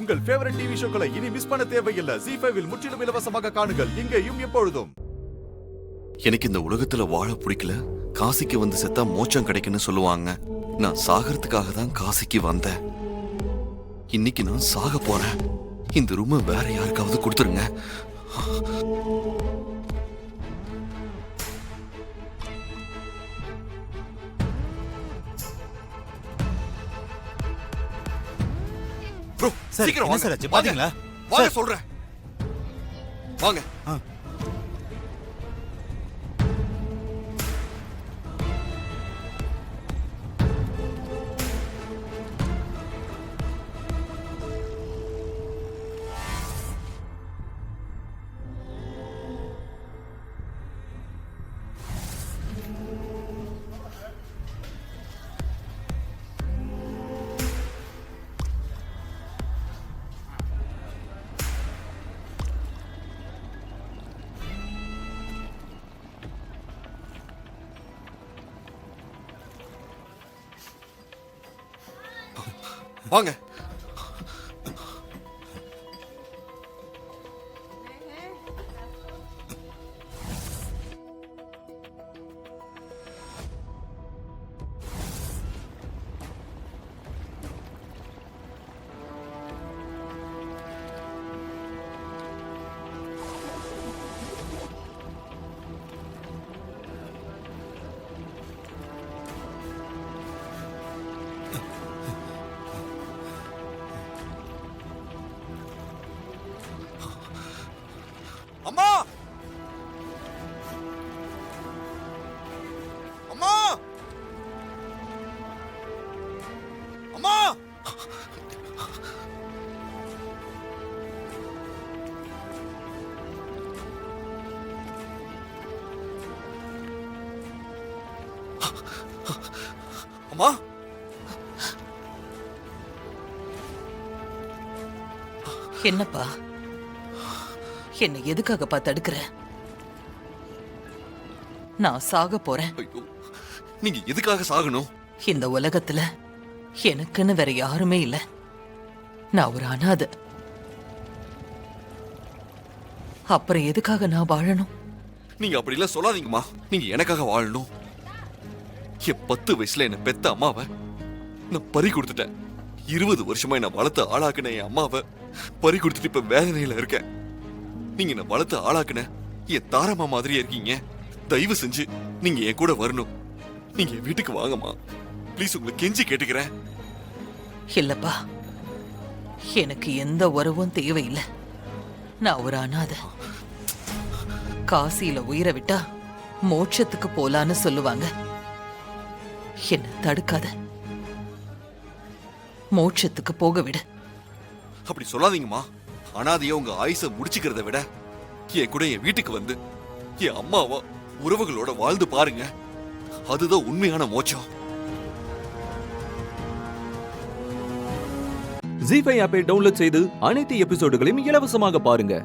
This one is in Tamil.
உங்கள் ஃபேவரட் டிவி ஷோக்களை இனி மிஸ் பண்ண தேவையில்லை. ZEE5 இல் முற்றிலும் இலவசமாக காணுங்கள். இங்கேயும் எப்பொழுதும். எனக்கு இந்த உலகத்துல வாழ பிடிக்கல. காசிக்கு வந்து செத்தா மோட்சம் கிடைக்குன்னு சொல்லுவாங்க. நான் சாகிறதுக்காக தான் காசிக்கு வந்தேன். இன்னைக்கு நான் சாக போறேன். இந்த ரூமை வேற யாருக்காவது கொடுத்துருங்க. ப்ரோ, சீக்கிரம் வாங்க. சார் பாத்தீங்களா? வாங்க சொல்றேன். வாங்க. வாங்க. அம்மா! அம்மா! அம்மா! அம்மா! என்னப்பா, என்ன எதுக்காகப்பா தடுக்கிற? நான் சாக போறேன். ஐயோ, நீங்க எதுக்காக சாகணும்? இந்த உலகத்துல எனக்குன்னு வேற யாருமே இல்ல. நான் ஒரு அனாதை. அப்புறம் எதுக்காக நான் வாழணும்? நீங்க அப்படி எல்லாம் சொல்லாதீங்கம்மா. நீங்க எனக்காக வாழணும். என் 10 வயசுல என்ன பெத்த அம்மாவை நான் பறி கொடுத்துட்டேன். 20 வருஷமா என்ன வளர்த்து ஆளாக்குன என் அம்மாவை பறி கொடுத்துட்டு இப்ப வேதனையில இருக்கேன். நீங்க என்ன வளர்த்து ஆளாக்குன என் தாரம்மா மாதிரியே இருக்கீங்க. தயவு செஞ்சு நீங்க என் கூட வரணும். நீங்க என் வீட்டுக்கு வாங்கம்மா. ப்ளீஸ், உங்களை கெஞ்சி கேட்டுக்கிறேன். இல்லப்பா, எனக்கு எந்த உறவும் தேவையில்லை. நான் ஒரு அனாதை. காசியில உயிரை விட்டா மோட்சத்துக்கு போலான்னு சொல்லுவாங்க. என்ன தடுக்காத. மோட்சத்துக்கு போக விடு. அப்படி சொல்லாதீங்கம்மா. அனாதைய உங்க ஆயுச முடிச்சுக்கிறத விட என் கூட என் வீட்டுக்கு வந்து என் அம்மாவா உறவுகளோட வாழ்ந்து பாருங்க. அதுதான் உண்மையான மோட்சம். ZEE5 ஆப்பை டவுன்லோட் செய்து அனைத்து எபிசோடுகளையும் இலவசமாக பாருங்க.